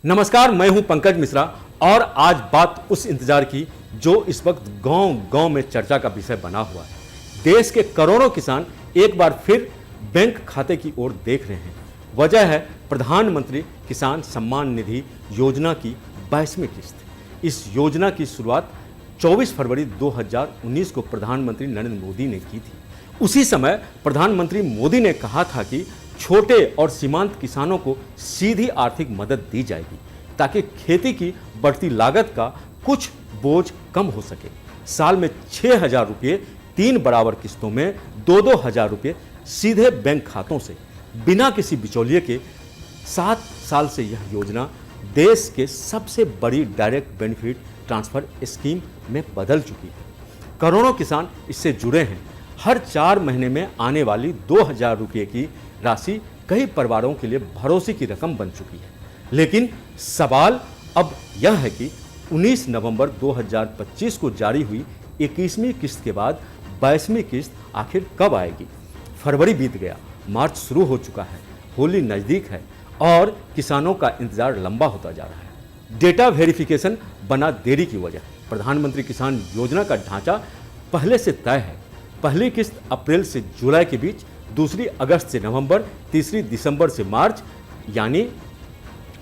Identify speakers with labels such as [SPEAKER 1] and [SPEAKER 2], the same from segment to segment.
[SPEAKER 1] नमस्कार, मैं हूं पंकज मिश्रा और आज बात उस इंतजार की जो इस वक्त गांव-गांव में चर्चा का विषय बना हुआ है। देश के करोड़ों किसान एक बार फिर बैंक खाते की ओर देख रहे हैं। वजह है प्रधानमंत्री किसान सम्मान निधि योजना की 22वीं किस्त। इस योजना की शुरुआत 24 फरवरी 2019 को प्रधानमंत्री नरेंद्र मोदी ने की थी। उसी समय प्रधानमंत्री मोदी ने कहा था कि छोटे और सीमांत किसानों को सीधी आर्थिक मदद दी जाएगी ताकि खेती की बढ़ती लागत का कुछ बोझ कम हो सके। साल में 6,000 रुपये 3 बराबर किस्तों में 2-2 हज़ार रुपये सीधे बैंक खातों से बिना किसी बिचौलिए के 7 साल से यह योजना देश के सबसे बड़ी डायरेक्ट बेनिफिट ट्रांसफर स्कीम में बदल चुकी है। करोड़ों किसान इससे जुड़े हैं। हर 4 महीने में आने वाली 2,000 रुपये की राशि कई परिवारों के लिए भरोसे की रकम बन चुकी है। लेकिन सवाल अब यह है कि 19 नवंबर 2025 को जारी हुई 21वीं किस्त के बाद 22वीं किस्त आखिर कब आएगी? फरवरी बीत गया, मार्च शुरू हो चुका है, होली नज़दीक है और किसानों का इंतजार लंबा होता जा रहा है। डेटा वेरिफिकेशन बना देरी की वजह। प्रधानमंत्री किसान योजना का ढांचा पहले से तय है। पहली किस्त अप्रैल से जुलाई के बीच, दूसरी अगस्त से नवंबर, तीसरी दिसंबर से मार्च। यानी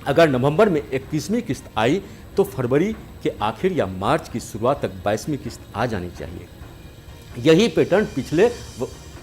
[SPEAKER 1] अगर नवंबर में 21वीं किस्त आई तो फरवरी के आखिर या मार्च की शुरुआत तक 22वीं किस्त आ जानी चाहिए। यही पैटर्न पिछले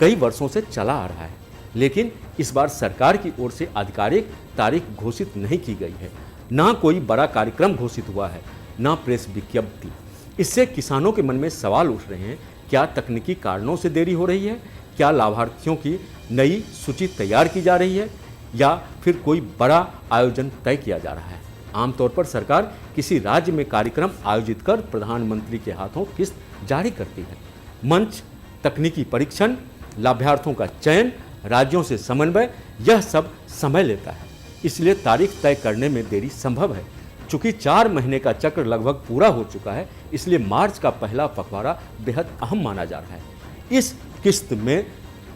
[SPEAKER 1] कई वर्षों से चला आ रहा है, लेकिन इस बार सरकार की ओर से आधिकारिक तारीख घोषित नहीं की गई है। ना कोई बड़ा कार्यक्रम घोषित हुआ है, ना प्रेस विज्ञप्ति। इससे किसानों के मन में सवाल उठ रहे हैं, क्या तकनीकी कारणों से देरी हो रही है? क्या लाभार्थियों की नई सूची तैयार की जा रही है या फिर कोई बड़ा आयोजन तय किया जा रहा है? आमतौर पर सरकार किसी राज्य में कार्यक्रम आयोजित कर प्रधानमंत्री के हाथों किस्त जारी करती है। मंच, तकनीकी परीक्षण, लाभार्थियों का चयन, राज्यों से समन्वय, यह सब समय लेता है। इसलिए तारीख तय करने में देरी संभव है। चूंकि 4 महीने का चक्र लगभग पूरा हो चुका है, इसलिए मार्च का पहला पखवाड़ा बेहद अहम माना जा रहा है। इस किस्त में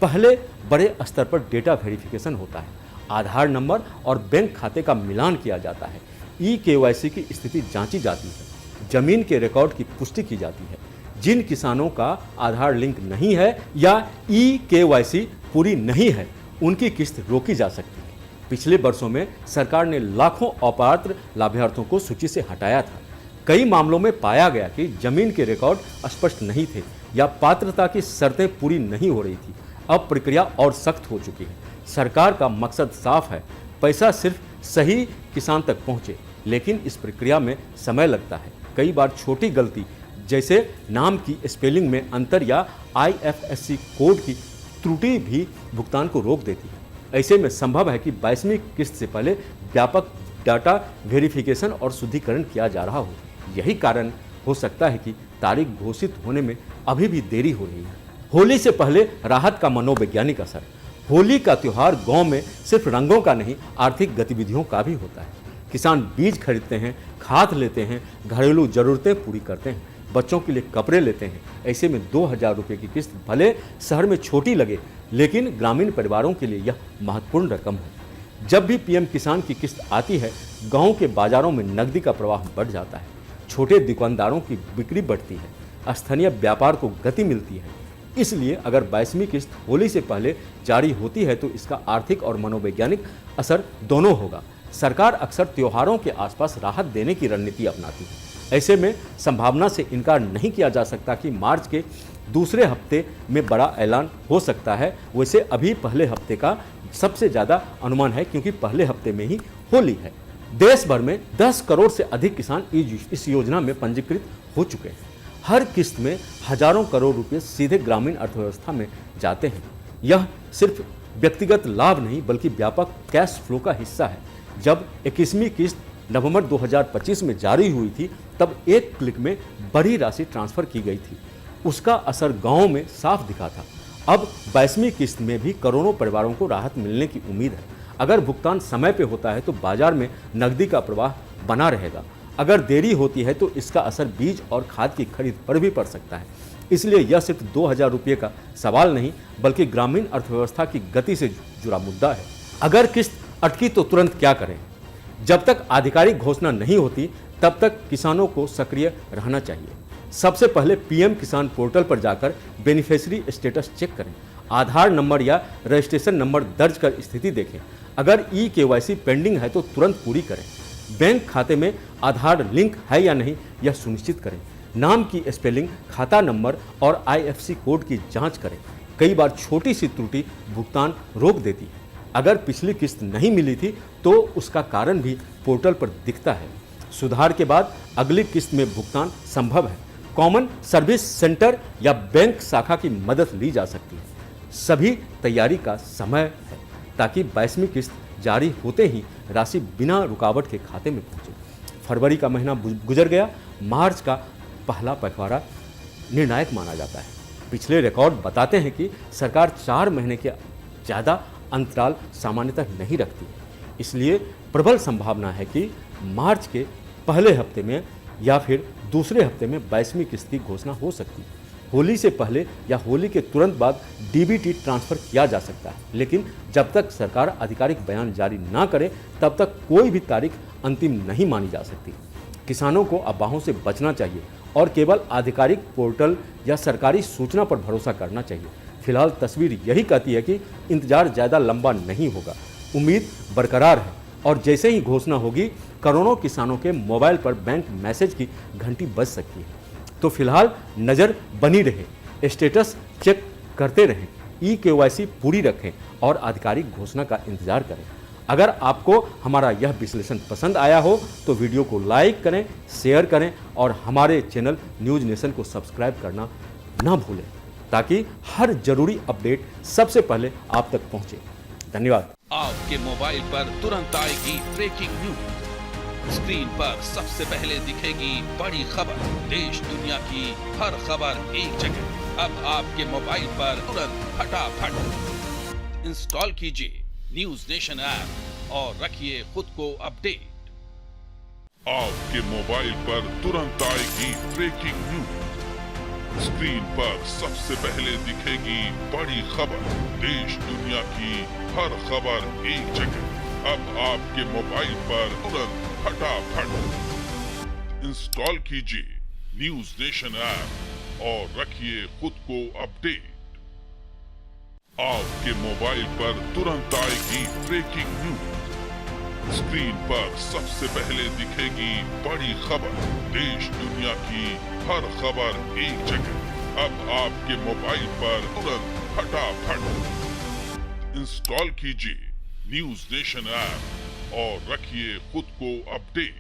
[SPEAKER 1] पहले बड़े स्तर पर डेटा वेरिफिकेशन होता है। आधार नंबर और बैंक खाते का मिलान किया जाता है। ई-केवाईसी की स्थिति जांची जाती है। जमीन के रिकॉर्ड की पुष्टि की जाती है। जिन किसानों का आधार लिंक नहीं है या ई-केवाईसी पूरी नहीं है, उनकी किस्त रोकी जा सकती है। पिछले वर्षों में सरकार ने लाखों अपात्र लाभार्थियों को सूची से हटाया था। कई मामलों में पाया गया कि जमीन के रिकॉर्ड स्पष्ट नहीं थे या पात्रता की शर्तें पूरी नहीं हो रही थी। अब प्रक्रिया और सख्त हो चुकी है। सरकार का मकसद साफ है, पैसा सिर्फ सही किसान तक पहुंचे, लेकिन इस प्रक्रिया में समय लगता है। कई बार छोटी गलती जैसे नाम की स्पेलिंग में अंतर या IFSC कोड की त्रुटि भी भुगतान को रोक देती है। ऐसे में संभव है कि 22वीं किस्त से पहले व्यापक डाटा वेरिफिकेशन और शुद्धिकरण किया जा रहा हो। यही कारण हो सकता है कि तारीख घोषित होने में अभी भी देरी हो रही है। होली से पहले राहत का मनोवैज्ञानिक असर। होली का त्यौहार गांव में सिर्फ रंगों का नहीं, आर्थिक गतिविधियों का भी होता है। किसान बीज खरीदते हैं, खाद लेते हैं, घरेलू जरूरतें पूरी करते हैं, बच्चों के लिए कपड़े लेते हैं। ऐसे में 2,000 रुपये की किस्त भले शहर में छोटी लगे, लेकिन ग्रामीण परिवारों के लिए यह महत्वपूर्ण रकम है। जब भी PM किसान की किस्त आती है, गाँव के बाजारों में नकदी का प्रवाह बढ़ जाता है। छोटे दुकानदारों की बिक्री बढ़ती है, स्थानीय व्यापार को गति मिलती है। इसलिए अगर 22वीं किस्त होली से पहले जारी होती है तो इसका आर्थिक और मनोवैज्ञानिक असर दोनों होगा। सरकार अक्सर त्योहारों के आसपास राहत देने की रणनीति अपनाती है। ऐसे में संभावना से इनकार नहीं किया जा सकता कि मार्च के दूसरे हफ्ते में बड़ा ऐलान हो सकता है। वैसे अभी पहले हफ्ते का सबसे ज़्यादा अनुमान है, क्योंकि पहले हफ्ते में ही होली है। देश भर में 10 करोड़ से अधिक किसान इस योजना में पंजीकृत हो चुके हैं। हर किस्त में हजारों करोड़ रुपए सीधे ग्रामीण अर्थव्यवस्था में जाते हैं। यह सिर्फ व्यक्तिगत लाभ नहीं बल्कि व्यापक कैश फ्लो का हिस्सा है। जब 21वीं किस्त नवंबर 2025 में जारी हुई थी, तब एक क्लिक में बड़ी राशि ट्रांसफर की गई थी। उसका असर गाँव में साफ दिखा था। अब 22वीं किस्त में भी करोड़ों परिवारों को राहत मिलने की उम्मीद है। अगर भुगतान समय पे होता है तो बाजार में नकदी का प्रवाह बना रहेगा। अगर देरी होती है तो इसका असर बीज और खाद की खरीद पर भी पड़ सकता है। इसलिए यह सिर्फ 2,000 रुपये का सवाल नहीं बल्कि ग्रामीण अर्थव्यवस्था की गति से जुड़ा मुद्दा है। अगर किस्त अटकी तो तुरंत क्या करें? जब तक आधिकारिक घोषणा नहीं होती तब तक किसानों को सक्रिय रहना चाहिए। सबसे पहले पीएम किसान पोर्टल पर जाकर बेनिफिशियरी स्टेटस चेक करें, आधार नंबर या रजिस्ट्रेशन नंबर दर्ज कर स्थिति देखें। अगर ई-केवाईसी पेंडिंग है तो तुरंत पूरी करें। बैंक खाते में आधार लिंक है या नहीं यह सुनिश्चित करें। नाम की स्पेलिंग, खाता नंबर और आईएफएससी कोड की जांच करें। कई बार छोटी सी त्रुटि भुगतान रोक देती है। अगर पिछली किस्त नहीं मिली थी तो उसका कारण भी पोर्टल पर दिखता है। सुधार के बाद अगली किस्त में भुगतान संभव है। कॉमन सर्विस सेंटर या बैंक शाखा की मदद ली जा सकती है। सभी तैयारी का समय है ताकि 22वीं किस्त जारी होते ही राशि बिना रुकावट के खाते में पहुंचे। फरवरी का महीना गुजर गया, मार्च का पहला पखवाड़ा निर्णायक माना जाता है। पिछले रिकॉर्ड बताते हैं कि सरकार 4 महीने के ज़्यादा अंतराल सामान्यतः नहीं रखती है। इसलिए प्रबल संभावना है कि मार्च के पहले हफ्ते में या फिर दूसरे हफ्ते में 22वीं किस्त की घोषणा हो सकती है। होली से पहले या होली के तुरंत बाद डीबीटी ट्रांसफर किया जा सकता है, लेकिन जब तक सरकार आधिकारिक बयान जारी ना करे तब तक कोई भी तारीख अंतिम नहीं मानी जा सकती। किसानों को अफवाहों से बचना चाहिए और केवल आधिकारिक पोर्टल या सरकारी सूचना पर भरोसा करना चाहिए। फिलहाल तस्वीर यही कहती है कि इंतजार ज़्यादा लंबा नहीं होगा, उम्मीद बरकरार है और जैसे ही घोषणा होगी करोड़ों किसानों के मोबाइल पर बैंक मैसेज की घंटी बज सकती है। तो फिलहाल नज़र बनी रहे, स्टेटस चेक करते रहें, ई-केवाईसी पूरी रखें और आधिकारिक घोषणा का इंतजार करें। अगर आपको हमारा यह विश्लेषण पसंद आया हो तो वीडियो को लाइक करें, शेयर करें और हमारे चैनल न्यूज़ नेशन को सब्सक्राइब करना ना भूलें ताकि हर जरूरी अपडेट सबसे पहले आप तक पहुंचे। धन्यवाद।
[SPEAKER 2] आपके मोबाइल पर तुरंत आएगी ब्रेकिंग न्यूज। स्क्रीन पर सबसे पहले दिखेगी बड़ी खबर, देश दुनिया की हर खबर एक जगह। अब आपके मोबाइल पर तुरंत फटाफट इंस्टॉल कीजिए न्यूज नेशन ऐप और रखिए खुद को अपडेट।
[SPEAKER 3] आपके मोबाइल पर तुरंत आएगी ब्रेकिंग न्यूज। स्क्रीन पर सबसे पहले दिखेगी बड़ी खबर, देश दुनिया की हर खबर एक जगह। अब आपके मोबाइल पर तुरंत फटाफट इंस्टॉल कीजिए न्यूज नेशन ऐप और रखिए खुद को अपडेट। आपके मोबाइल पर तुरंत आएगी ब्रेकिंग न्यूज। स्क्रीन पर सबसे पहले दिखेगी बड़ी खबर, देश दुनिया की हर खबर एक जगह। अब आपके मोबाइल पर तुरंत फटाफट इंस्टॉल कीजिए न्यूज नेशन ऐप और रखिए खुद को अपडेट।